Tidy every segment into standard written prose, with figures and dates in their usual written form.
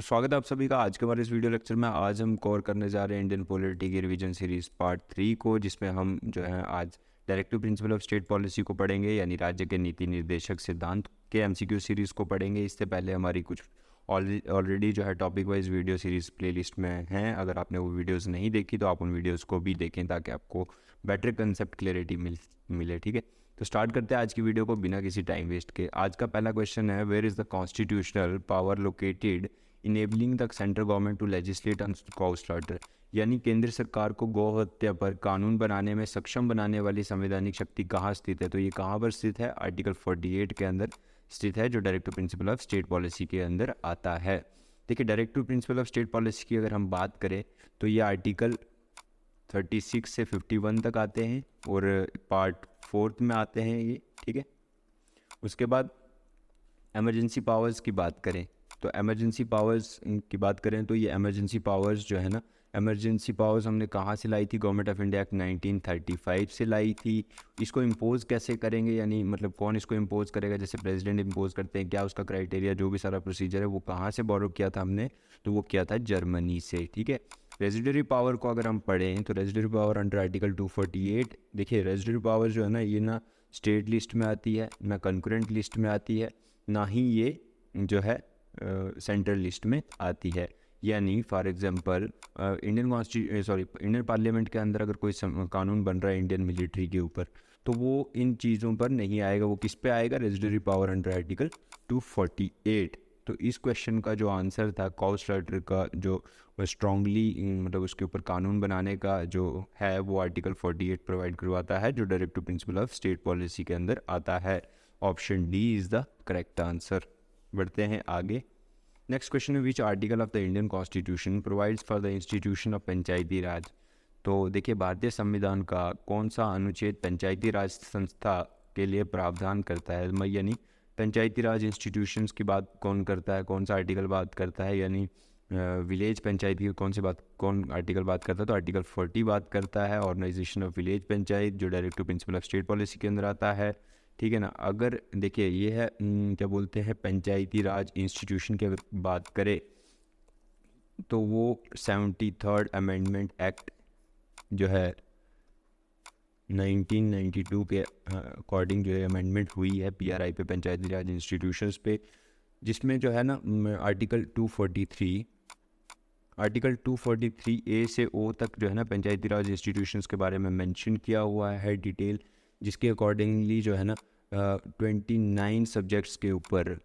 तो स्वागत है आप सभी का आज के हमारे इस वीडियो लेक्चर में। आज हम कवर करने जा रहे हैं इंडियन पॉलिटी की रिवीजन सीरीज पार्ट 3 को, जिसमें हम जो है आज directive principle of state policy को पढ़ेंगे, यानी राज्य के नीति निर्देशक सिद्धांत के एमसीक्यू सीरीज़ को पढ़ेंगे। इससे पहले हमारी कुछ ऑलरेडी जो है topic wise video series playlist में हैं। अगर आपने वो वीडियोज़ नहीं देखी तो आप उन वीडियोज़ को भी देखें ताकि आपको बेटर कंसेप्ट क्लैरिटी मिले। ठीक है, तो स्टार्ट करते हैं आज की वीडियो को बिना किसी टाइम वेस्ट के। आज का पहला क्वेश्चन है, where is the constitutional power located enabling the central government to legislate on cow slaughter, यानी केंद्र सरकार को गौ हत्या पर कानून बनाने में सक्षम बनाने वाली संवैधानिक शक्ति कहाँ स्थित है। तो ये कहाँ पर स्थित है? आर्टिकल 48 के अंदर स्थित है, जो directive principle of state policy के अंदर आता है। देखिए, directive principle of state policy की अगर हम बात करें तो ये आर्टिकल 36 से 51 तक आते हैं और पार्ट 4 में आते हैं ये। ठीक है, उसके बाद एमरजेंसी पावर्स की बात करें तो एमरजेंसी पावर्स की बात करें तो ये एमरजेंसी पावर्स जो है ना, एमरजेंसी पावर्स हमने कहाँ से लाई थी? गवर्नमेंट ऑफ इंडिया एक्ट 1935 से लाई थी। इसको इम्पोज कैसे करेंगे, यानी मतलब कौन इसको इम्पोज करेगा? जैसे प्रेसिडेंट इम्पोज करते हैं, क्या उसका क्राइटेरिया, जो भी सारा प्रोसीजर है वो कहाँ से बोरो किया था हमने? तो वो किया था जर्मनी से। ठीक है, रेजिडरी पावर को अगर हम पढ़ें तो रेजिडरी पावर अंडर आर्टिकल 248, देखिए रेजिडरी पावर जो है ना, ये ना स्टेट लिस्ट में आती है, ना कंकरेंट लिस्ट में आती है, ना ही ये जो है सेंट्रल लिस्ट में आती है। यानी फॉर एग्जांपल इंडियन पार्लियामेंट के अंदर अगर कोई कानून बन रहा है इंडियन मिलिट्री के ऊपर, तो वो इन चीज़ों पर नहीं आएगा। वो किस पे आएगा? Residuary power under article 248। तो इस क्वेश्चन का जो आंसर था, काउ स्लॉटर का जो स्ट्रांगली मतलब उसके ऊपर कानून बनाने का जो है, वो आर्टिकल 48 प्रोवाइड करवाता है, जो directive principle of state policy के अंदर आता है। Option D is the correct answer. बढ़ते हैं आगे। नेक्स्ट क्वेश्चन है, which article of the Indian constitution provides for the institution of panchayati raj. तो देखिए, भारतीय संविधान का कौन सा अनुच्छेद पंचायती राज संस्था के लिए प्रावधान करता है? यानी पंचायती राज इंस्टीट्यूशंस की बात कौन करता है? कौन सा आर्टिकल बात करता है? यानी विलेज पंचायत की कौन आर्टिकल बात करता है? तो आर्टिकल 40 बात करता है, ऑर्गेनाइजेशन ऑफ विलेज पंचायत, जो directive principle of state policy के अंदर आता है। ठीक है ना। अगर देखिए ये है क्या बोलते हैं, पंचायती राज इंस्टीट्यूशन की अगर बात करें तो वो 73rd अमेंडमेंट एक्ट जो है 1992 के अकॉर्डिंग जो है अमेंडमेंट हुई है पीआरआई पे, पंचायती राज इंस्टीट्यूशंस पे, जिसमें जो है ना आर्टिकल 243 ए से ओ तक जो है ना पंचायती राज इंस्टीट्यूशंस के बारे में मेंशन किया हुआ है डिटेल, जिसके अकॉर्डिंगली जो है ना 29 सब्जेक्ट्स के ऊपर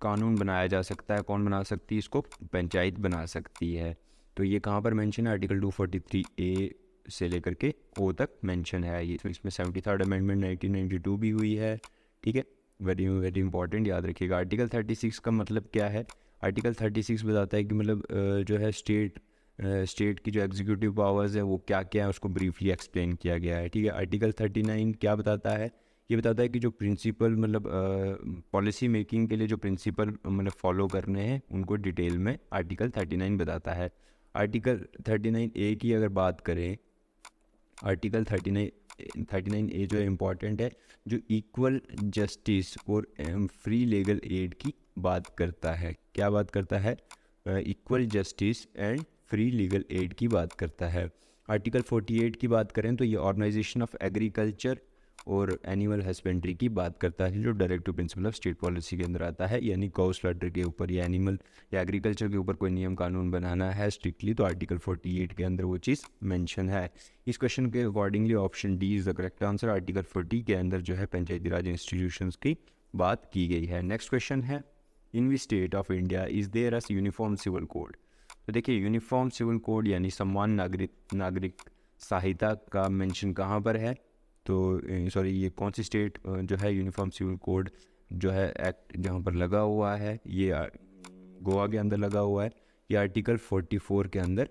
कानून बनाया जा सकता है। कौन बना सकती है इसको? पंचायत बना सकती है। तो ये कहाँ पर मेंशन है? आर्टिकल 243 ए से लेकर के ओ तक मेंशन है ये। तो इसमें 73rd अमेंडमेंट 1992 भी हुई है। ठीक है, वेरी वेरी इंपॉर्टेंट, याद रखिएगा। आर्टिकल 36 का मतलब क्या है? आर्टिकल 36 बताता है कि मतलब जो है स्टेट की जो एग्जीक्यूटिव पावर्स है वो क्या क्या है, उसको ब्रीफली एक्सप्लेन किया गया है। ठीक है, आर्टिकल 39 क्या बताता है? ये बताता है कि जो प्रिंसिपल मतलब पॉलिसी मेकिंग के लिए जो प्रिंसिपल मतलब फॉलो करने हैं उनको डिटेल में आर्टिकल 39 बताता है। आर्टिकल 39 ए की अगर बात करें, आर्टिकल 39 ए जो है इम्पॉर्टेंट है, जो इक्वल जस्टिस और फ्री लीगल एड की बात करता है। क्या बात करता है? Equal justice and free legal add की बात करता है। आर्टिकल 48 की बात करें तो ये ऑर्गेनाइजेशन ऑफ एग्रीकल्चर और एनिमल हस्बेंड्री की बात करता है, जो directive principle of state policy के अंदर आता है। यानी गौ स्लॉटर के ऊपर या एनिमल या एग्रीकल्चर के ऊपर कोई नियम कानून बनाना है स्ट्रिक्टली, तो आर्टिकल 48 के अंदर वो चीज़ मेंशन है। इस क्वेश्चन के accordingly option D is the correct answer. Article 40 के अंदर जो है पंचायती राज इंस्टीट्यूशंस की बात की गई है। नेक्स्ट क्वेश्चन है, in which state of India is there a uniform civil code. तो देखिए, यूनिफॉर्म सिविल कोड यानी समान नागरिक संहिता का मेंशन कहाँ पर है? तो सॉरी, ये कौन सी स्टेट जो है यूनिफॉर्म सिविल कोड जो है एक्ट जहाँ पर लगा हुआ है, ये गोवा के अंदर लगा हुआ है। ये आर्टिकल 44 के अंदर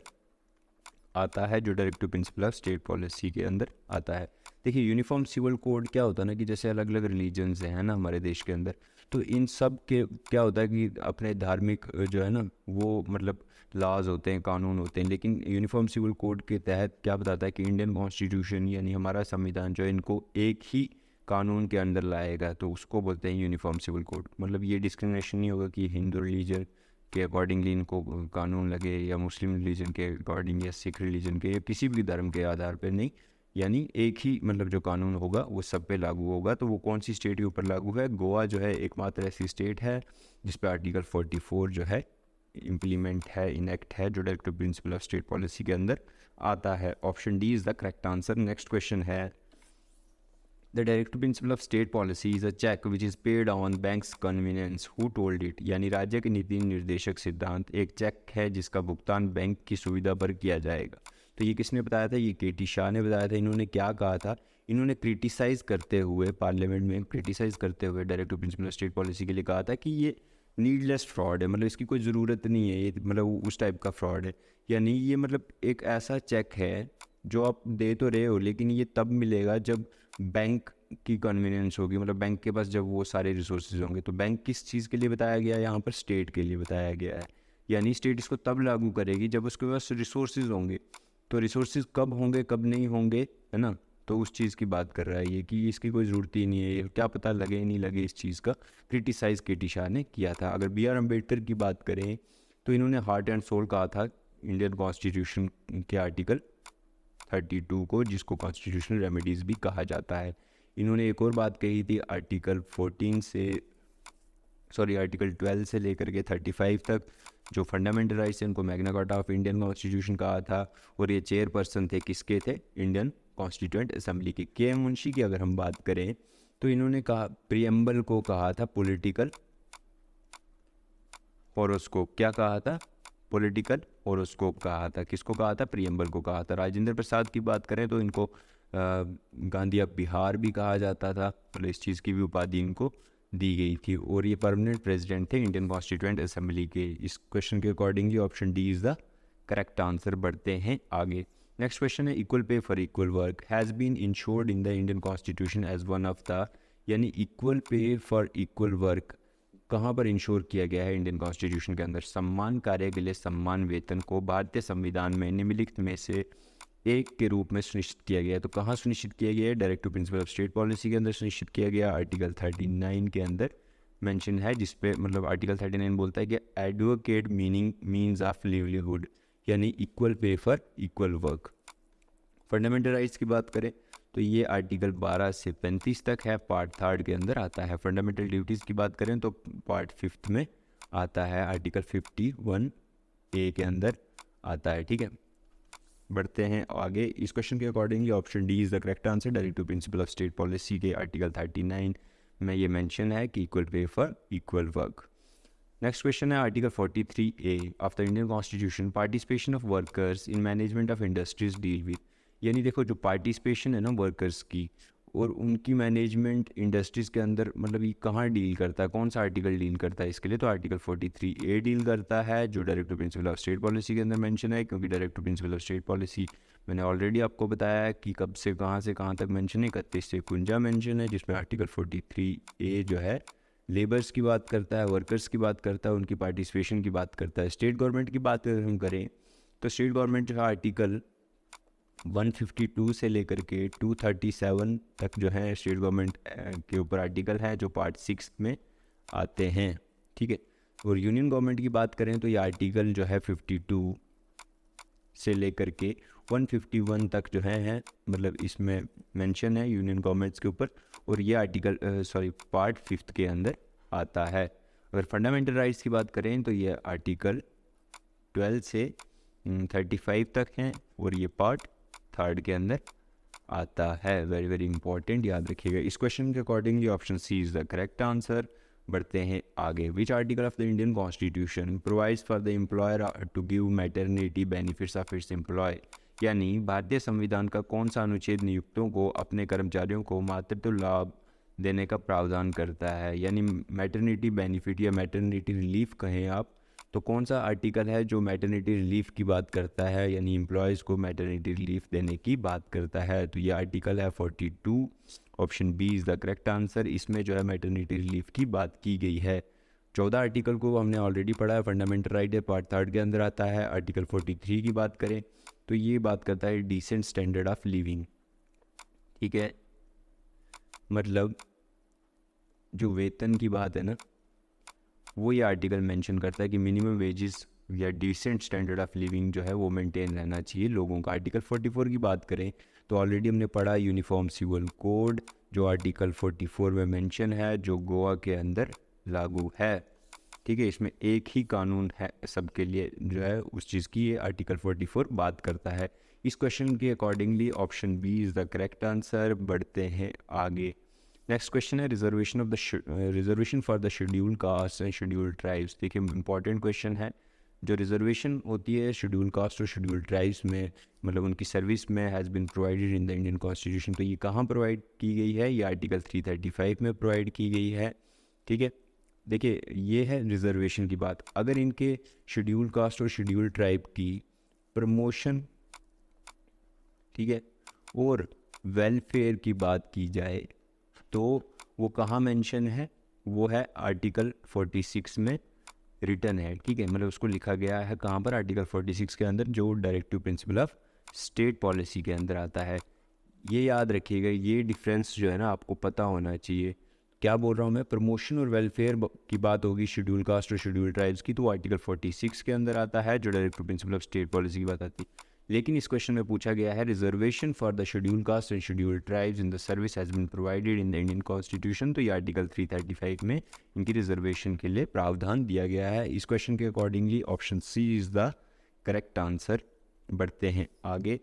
आता है, जो directive principle of state policy के अंदर आता है। देखिए, यूनिफॉर्म सिविल कोड क्या होता है ना, कि जैसे अलग अलग रिलीजन्स हैं ना हमारे देश के अंदर, तो इन सब के क्या होता है कि अपने धार्मिक जो है ना वो मतलब लॉज होते हैं, कानून होते हैं, लेकिन यूनिफॉर्म सिविल कोड के तहत क्या बताता है कि इंडियन कॉन्स्टिट्यूशन यानी हमारा संविधान जो है इनको एक ही कानून के अंदर लाएगा, तो उसको बोलते हैं यूनिफॉर्म सिविल कोड। मतलब ये डिस्क्रिमिनेशन नहीं होगा कि हिंदू रिलीजन के अकॉर्डिंगली इनको कानून लगे, या मुस्लिम रिलीजन के अकॉर्डिंग, या सिख रिलीजन के, या किसी भी धर्म के आधार पर नहीं, यानी एक ही मतलब जो कानून होगा वो सब पे लागू होगा। तो वो कौन सी स्टेट के ऊपर लागू है? गोवा जो है एकमात्र ऐसी स्टेट है जिस पे आर्टिकल 44 जो है इम्प्लीमेंट है, इनेक्ट है, जो directive principle of state policy के अंदर आता है। Option D is the correct answer. Next question है, the directive principle of state policy is a cheque which is paid on banks convenience, who told it? यानी राज्य के नीति निर्देशक सिद्धांत एक चेक है जिसका भुगतान बैंक की सुविधा पर किया जाएगा। तो ये किसने बताया था? ये केटी शाह ने बताया था। इन्होंने क्या कहा था? इन्होंने क्रिटिसाइज़ करते हुए, पार्लियामेंट में क्रिटिसाइज़ करते हुए directive principle of state policy के लिए कहा था कि ये नीडलेस फ्रॉड है, मतलब इसकी कोई ज़रूरत नहीं है, ये मतलब उस टाइप का फ्रॉड है। यानी ये मतलब एक ऐसा चेक है जो आप दे तो रहे हो, लेकिन ये तब मिलेगा जब बैंक की कन्वीनियंस होगी, मतलब बैंक के पास जब वो सारे रिसोर्सेज होंगे। तो बैंक किस चीज़ के लिए बताया गया है यहाँ पर? स्टेट के लिए बताया गया है। यानी स्टेट इसको तब लागू करेगी जब उसके पास रिसोर्सेज होंगे। तो रिसोर्सेज कब होंगे कब नहीं होंगे, है ना, तो उस चीज़ की बात कर रहा है ये, कि इसकी कोई ज़रूरत ही नहीं है, ये क्या पता लगे नहीं लगे, इस चीज़ का क्रिटिसाइज़ केटी शाह ने किया था। अगर बी आर अम्बेडकर की बात करें तो इन्होंने हार्ट एंड सोल कहा था इंडियन कॉन्स्टिट्यूशन के आर्टिकल 32 को, जिसको कॉन्स्टिट्यूशनल रेमेडीज़ भी कहा जाता है। इन्होंने एक और बात कही थी, आर्टिकल 12 से लेकर के 35 तक जो फंडामेंटल राइट्स हैं उनको Magna carta of Indian constitution कहा था। और ये चेयरपर्सन थे किसके? थे इंडियन कॉन्स्टिट्यूएंट असेंबली के। के एम मुंशी की अगर हम बात करें तो इन्होंने कहा, प्रियम्बल को कहा था पॉलिटिकल होरोस्कोप। क्या कहा था? पॉलिटिकल होरोस्कोप कहा था। किसको कहा था? प्रियम्बल को कहा था। राजेंद्र प्रसाद की बात करें तो इनको गांधी ऑफ बिहार भी कहा जाता था, मतलब इस चीज़ की भी उपाधि इनको दी गई थी। और ये परमानेंट प्रेसिडेंट थे इंडियन कॉन्स्टिट्यूएंट असेंबली के। इस क्वेश्चन के accordingly option D is the correct answer. बढ़ते हैं आगे। नेक्स्ट क्वेश्चन है, equal pay for equal work has been ensured in the Indian constitution as one of the, यानी equal pay for equal work कहाँ पर ensure किया गया है इंडियन कॉन्स्टिट्यूशन के अंदर? सम्मान कार्य के लिए समान वेतन को भारतीय संविधान में निम्नलिखित में से एक के रूप में सुनिश्चित किया गया है। तो कहाँ सुनिश्चित किया गया है? Directive principle of state policy के अंदर सुनिश्चित किया गया। आर्टिकल 39 के अंदर मेंशन है, जिसपे मतलब आर्टिकल 39 बोलता है कि advocate meaning means of livelihood, यानी equal pay for equal work. Fundamental rights की बात करें तो ये आर्टिकल 12 से 35 तक है, पार्ट 3 के अंदर आता है। फंडामेंटल ड्यूटीज़ की बात करें तो पार्ट 5 में आता है, आर्टिकल 51A के अंदर आता है। ठीक है, बढ़ते हैं आगे। इस क्वेश्चन के accordingly option D is the correct answer. Directive principle of state policy के आर्टिकल 39 में ये मेंशन है कि equal pay for equal work. Next question है, article 43A of the Indian constitution participation of workers in management of industries deal with, यानी देखो जो participation है ना वर्कर्स की और उनकी मैनेजमेंट इंडस्ट्रीज़ के अंदर, मतलब ये कहाँ डील करता है, कौन सा आर्टिकल डील करता है इसके लिए? तो आर्टिकल 43A डील करता है, जो directive principle of state policy के अंदर मेंशन है। क्योंकि directive principle of state policy मैंने ऑलरेडी आपको बताया है कि कब से कहाँ तक मेंशन है, 31 से 51 मेंशन है, जिसमें आर्टिकल 43A जो है लेबर्स की बात करता है, वर्कर्स की बात करता है, उनकी पार्टिसिपेशन की बात करता है। स्टेट गवर्नमेंट की बात अगर हम करें तो स्टेट गवर्नमेंट जो है आर्टिकल 152 से लेकर के 237 तक जो है स्टेट गवर्नमेंट के ऊपर आर्टिकल है, जो पार्ट 6 में आते हैं। ठीक है, और यूनियन गवर्नमेंट की बात करें तो ये आर्टिकल जो है 52 से लेकर के 151 तक जो है मतलब इसमें मेंशन है यूनियन गवर्नमेंट्स के ऊपर, और ये आर्टिकल पार्ट 5 के अंदर आता है। अगर फंडामेंटल राइट्स की बात करें तो ये आर्टिकल 12 से 35 तक हैं, और ये पार्ट 3 के अंदर आता है। वेरी वेरी इंपॉर्टेंट, याद रखिएगा। इस क्वेश्चन के accordingly option C is the correct answer. बढ़ते हैं आगे। Which article of the Indian constitution provides for the employer to give maternity benefits of its employ, यानी भारतीय संविधान का कौन सा अनुच्छेद नियुक्तों को अपने कर्मचारियों को मातृत्व लाभ देने का प्रावधान करता है? यानी मैटरनिटी बेनिफिट या मैटरनिटी रिलीफ कहें आप, तो कौन सा आर्टिकल है जो मैटरनिटी रिलीफ की बात करता है, यानी एम्प्लॉयज़ को मैटरनिटी रिलीफ देने की बात करता है? तो ये आर्टिकल है 42। Option B is the correct answer. इसमें जो है मैटरनिटी रिलीफ की बात की गई है। 14 आर्टिकल को हमने ऑलरेडी पढ़ा है, फंडामेंटल राइट है, पार्ट 3 के अंदर आता है। आर्टिकल 43 की बात करें तो ये बात करता है डिसेंट स्टैंडर्ड ऑफ लिविंग। ठीक है, मतलब जो वेतन की बात है ना, वो ये आर्टिकल मेंशन करता है कि मिनिमम वेजेस या डिसेंट स्टैंडर्ड ऑफ लिविंग जो है वो मेंटेन रहना चाहिए लोगों का। आर्टिकल 44 की बात करें तो ऑलरेडी हमने पढ़ा यूनिफॉर्म सिविल कोड, जो आर्टिकल 44 में मेंशन है, जो गोवा के अंदर लागू है। ठीक है, इसमें एक ही कानून है सबके लिए जो है उस चीज़ की, ये आर्टिकल 44 बात करता है। इस क्वेश्चन के accordingly option B is the correct answer. बढ़ते हैं आगे। नेक्स्ट क्वेश्चन है reservation for the schedule caste and schedule tribes. देखिए इंपॉर्टेंट क्वेश्चन है। जो रिजर्वेशन होती है शेड्यूल कास्ट और शेड्यूल ट्राइब्स में, मतलब उनकी सर्विस में, has been provided in the Indian constitution. तो ये कहाँ प्रोवाइड की गई है? ये आर्टिकल 335 में प्रोवाइड की गई है। ठीक है, देखिए ये है रिजर्वेशन की बात। अगर इनके शेड्यूल कास्ट और शेड्यूल ट्राइब की प्रमोशन, ठीक है, और वेलफेयर की बात की जाए तो वो कहाँ मेंशन है? वो है आर्टिकल 46 में रिटर्न है। ठीक है, मतलब उसको लिखा गया है कहाँ पर? आर्टिकल 46 के अंदर, जो directive principle of state policy के अंदर आता है। ये याद रखिएगा, ये डिफरेंस जो है ना आपको पता होना चाहिए। क्या बोल रहा हूँ मैं? प्रमोशन और वेलफेयर की बात होगी शेड्यूल कास्ट और शेड्यूल ट्राइब्स की, तो आर्टिकल 46 के अंदर आता है, जो directive principle of state policy की बात आती है। लेकिन इस क्वेश्चन में पूछा गया है reservation for the schedule caste and schedule tribes in the service has been provided in the Indian constitution. तो ये आर्टिकल 335 में इनकी रिजर्वेशन के लिए प्रावधान दिया गया है। इस क्वेश्चन के accordingly option C is the correct answer. बढ़ते हैं आगे।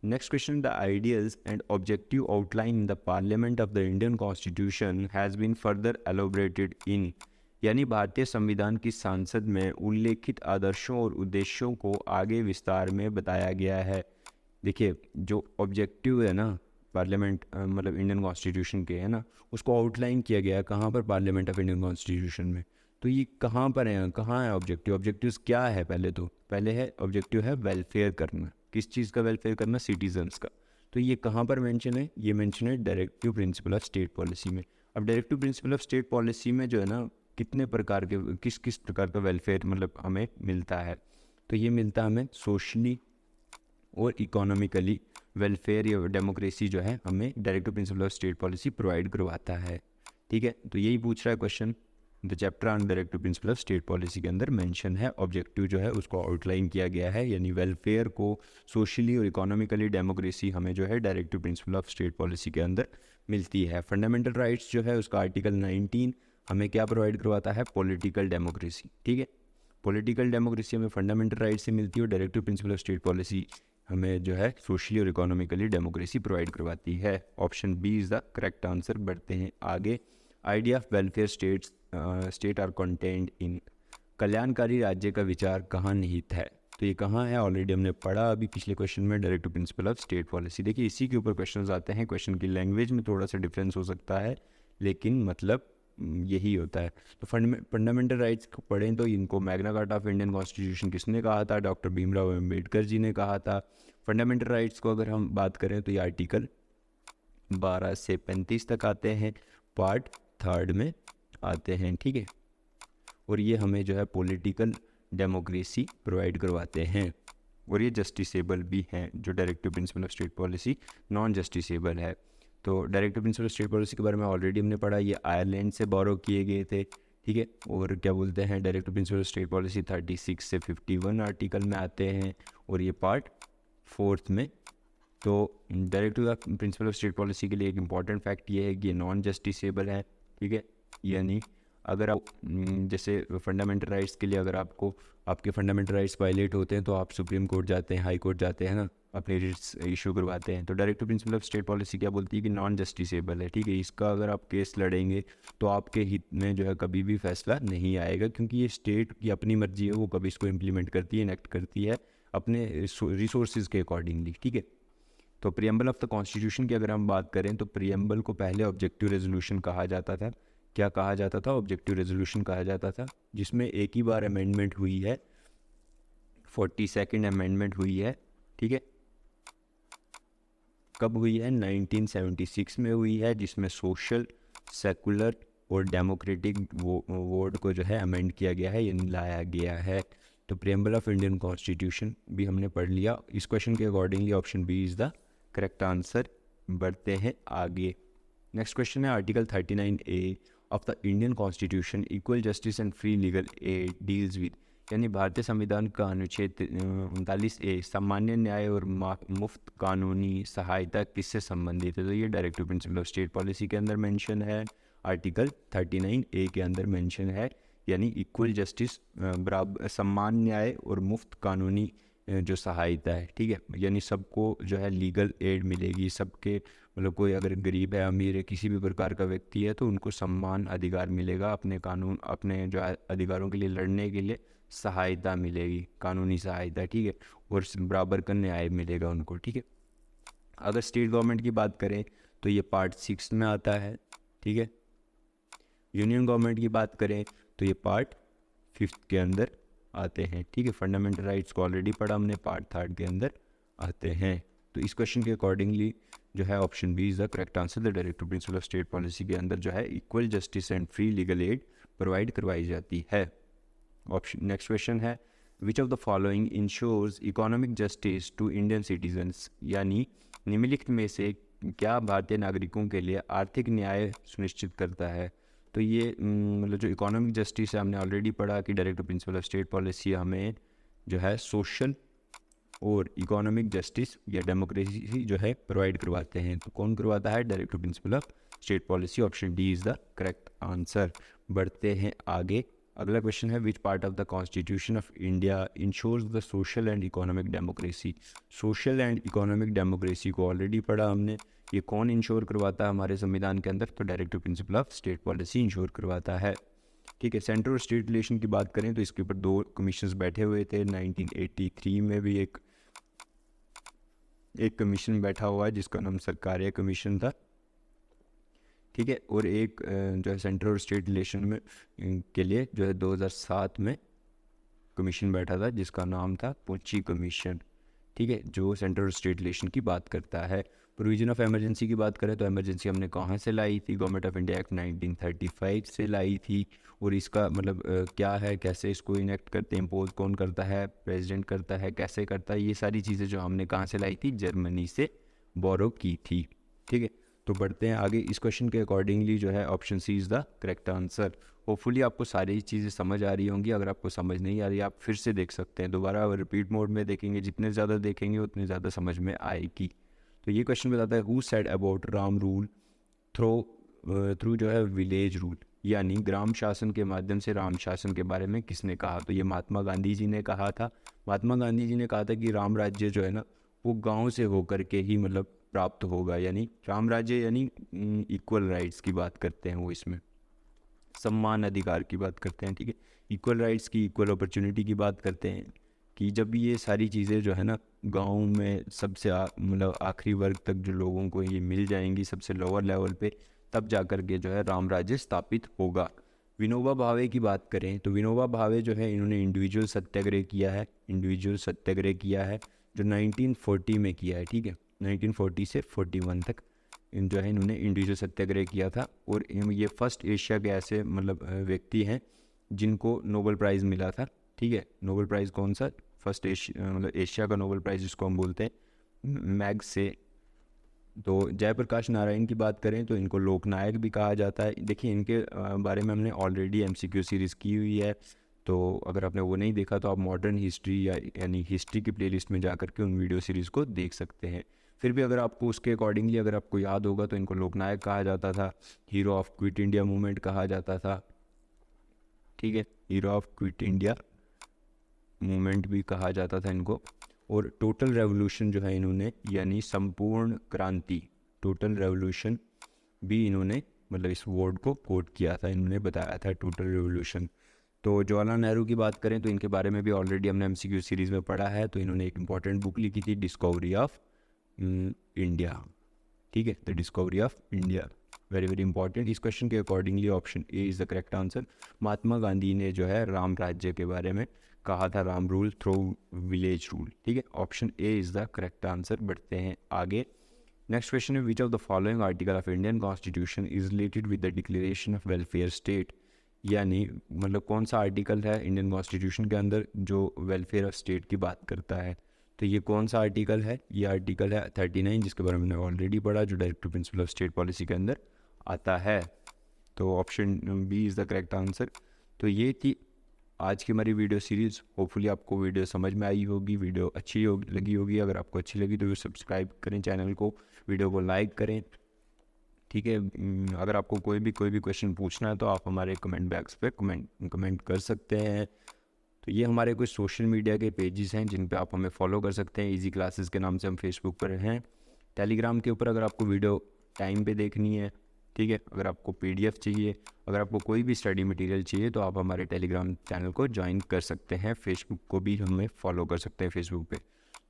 Next question, the ideals and objective outline in the parliament of the Indian constitution has been further elaborated in, यानी भारतीय संविधान की संसद में उल्लेखित आदर्शों और उद्देश्यों को आगे विस्तार में बताया गया है। देखिए जो ऑब्जेक्टिव है ना पार्लियामेंट मतलब इंडियन कॉन्स्टिट्यूशन के है ना, उसको आउटलाइन किया गया है कहाँ पर? पार्लियामेंट ऑफ इंडियन कॉन्स्टिट्यूशन में। तो ये कहाँ पर है? कहाँ है ऑब्जेक्टिव? ऑब्जेक्टिव्स क्या है? पहले है ऑब्जेक्टिव है वेलफेयर करना। किस चीज़ का वेलफेयर करना? सिटीजन्स का। तो ये कहाँ पर मेंशन है? ये मेंशन है directive principle of state policy में। अब directive principle of state policy में जो है ना कितने प्रकार के, किस किस प्रकार का वेलफेयर मतलब हमें मिलता है? तो ये मिलता है हमें सोशली और इकोनॉमिकली वेलफेयर या डेमोक्रेसी जो है हमें directive principle of state policy provide करवाता है। ठीक है, तो यही पूछ रहा है question. The chapter on directive principle of state policy के अंदर मेंशन है ऑब्जेक्टिव जो है उसको आउटलाइन किया गया है, यानी वेलफेयर को सोशली और इकोनॉमिकली डेमोक्रेसी हमें जो है directive principle of state policy के अंदर मिलती है। फंडामेंटल राइट्स जो है उसका आर्टिकल 19 हमें क्या प्रोवाइड करवाता है? Political democracy. ठीक है, पॉलिटिकल डेमोक्रेसी हमें फंडामेंटल राइट्स से मिलती है और directive principle of state policy हमें जो है सोशली और इकोनॉमिकली डेमोक्रेसी प्रोवाइड करवाती है। Option B is the correct answer. बढ़ते हैं आगे। Idea of welfare state are content in, कल्याणकारी राज्य का विचार कहाँ निहित है? तो ये कहाँ है? ऑलरेडी हमने पढ़ा अभी पिछले क्वेश्चन में, directive principle of state policy. देखिए इसी के ऊपर क्वेश्चंस आते हैं। क्वेश्चन की लैंग्वेज में थोड़ा सा डिफरेंस हो सकता है, लेकिन मतलब यही होता है। तो फंडामेंटल राइट्स को पढ़ें तो इनको Magna carta of Indian constitution किसने कहा था? डॉक्टर भीमराव अम्बेडकर जी ने कहा था। फंडामेंटल राइट्स को अगर हम बात करें तो ये आर्टिकल 12 से 35 तक आते हैं, पार्ट 3 में आते हैं। ठीक है, और ये हमें जो है पॉलिटिकल डेमोक्रेसी प्रोवाइड करवाते हैं, और ये जस्टिसेबल भी हैं। जो directive principle of state policy non justiciable है। तो directive principle of state policy के बारे में ऑलरेडी हमने पढ़ा, ये आयरलैंड से बोरो किए गए थे। ठीक है, और क्या बोलते हैं directive principle of state policy 36 से 51 आर्टिकल में आते हैं, और ये पार्ट 4 में। तो directive principle of state policy के लिए एक इम्पॉर्टेंट फैक्ट ये है कि ये नॉन जस्टिसेबल है। ठीक है, यानी अगर आप जैसे फंडामेंटल राइट्स के लिए अगर आपको आपके फंडामेंटल राइट्स वायलेट होते हैं तो आप सुप्रीम कोर्ट जाते हैं, हाई कोर्ट जाते हैं ना, अपने रिट्स इशू करवाते हैं। तो directive principle of state policy क्या बोलती है कि नॉन जस्टिसेबल है। ठीक है, इसका अगर आप केस लड़ेंगे तो आपके हित में जो है कभी भी फैसला नहीं आएगा, क्योंकि ये स्टेट की अपनी मर्जी है, वो कभी इसको इम्प्लीमेंट करती है, इनेक्ट करती है अपने रिसोर्सेज के अकॉर्डिंगली। ठीक है, तो प्रियम्बल ऑफ द कॉन्स्टिट्यूशन की अगर हम बात करें तो प्रियम्बल को पहले ऑब्जेक्टिव रेजोल्यूशन कहा जाता था। क्या कहा जाता था? ऑब्जेक्टिव रेजोल्यूशन कहा जाता था, जिसमें एक ही बार अमेंडमेंट हुई है, 42nd अमेंडमेंट हुई है। ठीक है, कब हुई है? 1976 में हुई है, जिसमें सोशल, सेकुलर और डेमोक्रेटिक वर्ड को जो है अमेंड किया गया है, यानी लाया गया है। तो प्रियम्बल ऑफ इंडियन कॉन्स्टिट्यूशन भी हमने पढ़ लिया। इस क्वेश्चन के accordingly option B is the correct answer. बढ़ते हैं आगे। नेक्स्ट क्वेश्चन है article 39A of the Indian constitution equal justice and free legal aid deals with, यानी भारतीय संविधान का अनुच्छेद 39A सामान्य न्याय और मुफ्त कानूनी सहायता किससे संबंधित है? तो ये directive principle of state policy के अंदर मेंशन है, आर्टिकल 39A के अंदर मेंशन है, यानी इक्वल जस्टिस, बराबर सम्मान न्याय और मुफ्त कानूनी जो सहायता है, ठीक है, यानी सबको जो है लीगल एड मिलेगी, सबके मतलब कोई अगर गरीब है, अमीर है, किसी भी प्रकार का व्यक्ति है तो उनको सम्मान अधिकार मिलेगा, अपने कानून अपने जो अधिकारों के लिए लड़ने के लिए सहायता मिलेगी, कानूनी सहायता, ठीक है, और बराबर का न्याय मिलेगा उनको, ठीक है। अगर स्टेट गवर्नमेंट की बात करें तो ये पार्ट 6 में आता है, ठीक है। यूनियन गवर्नमेंट की बात करें तो ये पार्ट 5 के अंदर आते हैं, ठीक है। फंडामेंटल राइट्स को ऑलरेडी पढ़ा हमने, पार्ट 3 के अंदर आते हैं। तो इस क्वेश्चन के अकॉर्डिंगली जो है option B is the correct answer. The directive principle of state policy के अंदर जो है equal justice and free legal aid provide करवाई जाती है। ऑप्शन नेक्स्ट क्वेश्चन है which of the following ensures economic justice to Indian citizens, यानी निम्नलिखित में से क्या भारतीय नागरिकों के लिए आर्थिक न्याय सुनिश्चित करता है? तो ये मतलब जो इकोनॉमिक जस्टिस है हमने ऑलरेडी पढ़ा कि directive principle of state policy हमें जो है सोशल और इकोनॉमिक जस्टिस या डेमोक्रेसी जो है प्रोवाइड करवाते हैं। तो कौन करवाता है? Directive principle of state policy. Option D is the correct answer. बढ़ते हैं आगे। अगला क्वेश्चन है which part of the constitution of India ensures the social and economic democracy. Social and economic democracy को ऑलरेडी पढ़ा हमने, ये कौन इंश्योर करवाता है हमारे संविधान के अंदर? तो directive principle of state policy ensure करवाता है, ठीक है। सेंट्रल और स्टेट रिलेशन की बात करें तो इसके ऊपर 2 कमीशंस बैठे हुए थे। 1983 में भी एक कमीशन बैठा हुआ है जिसका नाम सरकारिया कमीशन था, ठीक है। और एक जो है सेंट्रल और स्टेट रिलेशन में के लिए जो है 2007 में कमीशन बैठा था जिसका नाम था पुंची कमीशन, ठीक है, जो सेंट्रल और स्टेट रिलेशन की बात करता है। प्रोविजन ऑफ इमरजेंसी की बात करें तो इमरजेंसी हमने कहाँ से लाई थी? गवर्नमेंट ऑफ इंडिया एक्ट 1935 से लाई थी। और इसका मतलब क्या है, कैसे इसको इनेक्ट करते हैं, इम्पोज कौन करता है, प्रेसिडेंट करता है, कैसे करता है, ये सारी चीज़ें जो हमने कहाँ से लाई थी? जर्मनी से बोरो की थी, ठीक है। तो बढ़ते हैं आगे। इस क्वेश्चन के अकॉर्डिंगली जो है option C is the correct answer. Hopefully आपको सारी चीज़ें समझ आ रही होंगी। अगर आपको समझ नहीं आ रही आप फिर से देख सकते हैं, दोबारा रिपीट मोड में देखेंगे, जितने ज़्यादा देखेंगे उतनी ज़्यादा समझ में आएगी। तो ये क्वेश्चन बताता है who said about Ram rule through जो है विलेज रूल, यानी ग्राम शासन के माध्यम से राम शासन के बारे में किसने कहा? तो ये महात्मा गांधी जी ने कहा था। महात्मा गांधी जी ने कहा था कि राम राज्य जो है ना वो गांव से होकर के ही मतलब प्राप्त होगा, यानी राम राज्य यानी इक्वल राइट्स की बात करते हैं वो, इसमें सम्मान अधिकार की बात करते हैं, ठीक है। इक्वल राइट्स की, इक्वल अपॉर्चुनिटी की बात करते हैं कि जब ये सारी चीज़ें जो है ना गांव में सबसे मतलब आखिरी वर्ग तक जो लोगों को ये मिल जाएंगी सबसे लोअर लेवल पे, तब जा कर के जो है राम राज्य स्थापित होगा। विनोबा भावे की बात करें तो विनोबा भावे जो है इन्होंने इंडिविजुअल सत्याग्रह किया है, इंडिविजुअल सत्याग्रह किया है जो 1940 में किया है, ठीक है। 1940 से 41 तक जो है इन्होंने इंडिविजुअल सत्याग्रह किया था। और ये फर्स्ट एशिया के ऐसे मतलब व्यक्ति हैं जिनको नोबेल प्राइज़ मिला था, ठीक है। नोबेल प्राइज़ कौन सा? फर्स्ट एशिया मतलब एशिया का नोबेल प्राइज़ जिसको हम बोलते हैं मैग्से। तो जयप्रकाश नारायण की बात करें तो इनको लोकनायक भी कहा जाता है। देखिए इनके बारे में हमने ऑलरेडी MCQ सीरीज़ की हुई है, तो अगर आपने वो नहीं देखा तो आप मॉडर्न हिस्ट्री यानी हिस्ट्री की प्लेलिस्ट में जा कर के उन वीडियो सीरीज़ को देख सकते हैं। फिर भी अगर आपको उसके अकॉर्डिंगली अगर आपको याद होगा तो इनको लोकनायक कहा जाता था, hero of quit India movement कहा जाता था, ठीक है, hero of quit India movement भी कहा जाता था इनको। और टोटल रेवोल्यूशन जो है इन्होंने यानी संपूर्ण क्रांति, टोटल रेवोल्यूशन भी इन्होंने मतलब इस वर्ड को कोट किया था, इन्होंने बताया था टोटल रेवोल्यूशन। तो जवाहरलाल नेहरू की बात करें तो इनके बारे में भी ऑलरेडी हमने MCQ सीरीज़ में पढ़ा है। तो इन्होंने एक इंपॉर्टेंट बुक लिखी थी डिस्कवरी ऑफ इंडिया, ठीक है, the discovery of India, very very important. इस क्वेश्चन के accordingly option A is the correct answer. Mahatma Gandhi ने जो है राम राज्य के बारे में कहा था, Ram rule through village rule, ठीक है। Option A is the correct answer. बढ़ते हैं आगे। नेक्स्ट क्वेश्चन है which of the following article of Indian constitution is related with the declaration of welfare state, यानी मतलब कौन सा आर्टिकल है इंडियन कॉन्स्टिट्यूशन के अंदर जो वेलफेयर ऑफ स्टेट की बात करता है? तो ये कौन सा आर्टिकल है? ये आर्टिकल है 39 जिसके बारे में हमने ऑलरेडी पढ़ा, जो directive principle of state policy के अंदर आता है। तो option B is the correct answer. तो ये थी आज की हमारी वीडियो सीरीज़। होपफुली आपको वीडियो समझ में आई होगी, वीडियो अच्छी लगी होगी। अगर आपको अच्छी लगी तो सब्सक्राइब करें चैनल को, वीडियो को लाइक करें, ठीक है। अगर आपको कोई भी क्वेश्चन पूछना है तो आप हमारे कमेंट बॉक्स पे कमेंट कर सकते हैं। तो ये हमारे कुछ सोशल मीडिया के पेजेस हैं जिन पे आप हमें फॉलो कर सकते हैं। इजी क्लासेस के नाम से हम फेसबुक पर हैं। टेलीग्राम के ऊपर अगर आपको वीडियो टाइम पे देखनी है, ठीक है, अगर आपको पीडीएफ चाहिए, अगर आपको कोई भी स्टडी मटेरियल चाहिए तो आप हमारे टेलीग्राम चैनल को ज्वाइन कर सकते हैं। फेसबुक को भी हमें फॉलो कर सकते हैं फेसबुक पे।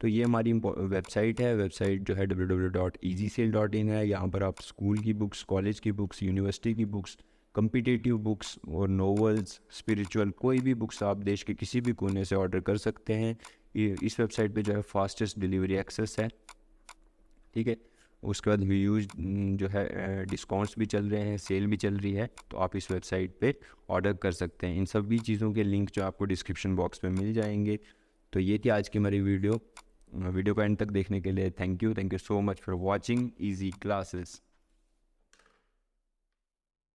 तो ये हमारी वेबसाइट है। वेबसाइट जो है www.easysail.in है। यहाँ पर आप स्कूल की बुक्स, कॉलेज की बुक्स, यूनिवर्सिटी की बुक्स, कम्पिटिटिव बुक्स और नॉवेल्स, स्पिरिचुअल, कोई भी बुक्स आप देश के किसी भी कोने से ऑर्डर कर सकते हैं। इस वेबसाइट पे जो है फास्टेस्ट डिलीवरी एक्सेस है, ठीक है। उसके बाद यूज जो है डिस्काउंट्स भी चल रहे हैं, सेल भी चल रही है, तो आप इस वेबसाइट पे ऑर्डर कर सकते हैं। इन सभी चीज़ों के लिंक जो आपको डिस्क्रिप्शन बॉक्स में मिल जाएंगे। तो ये थी आज की हमारी वीडियो को एंड तक देखने के लिए thank you so much for watching easy classes.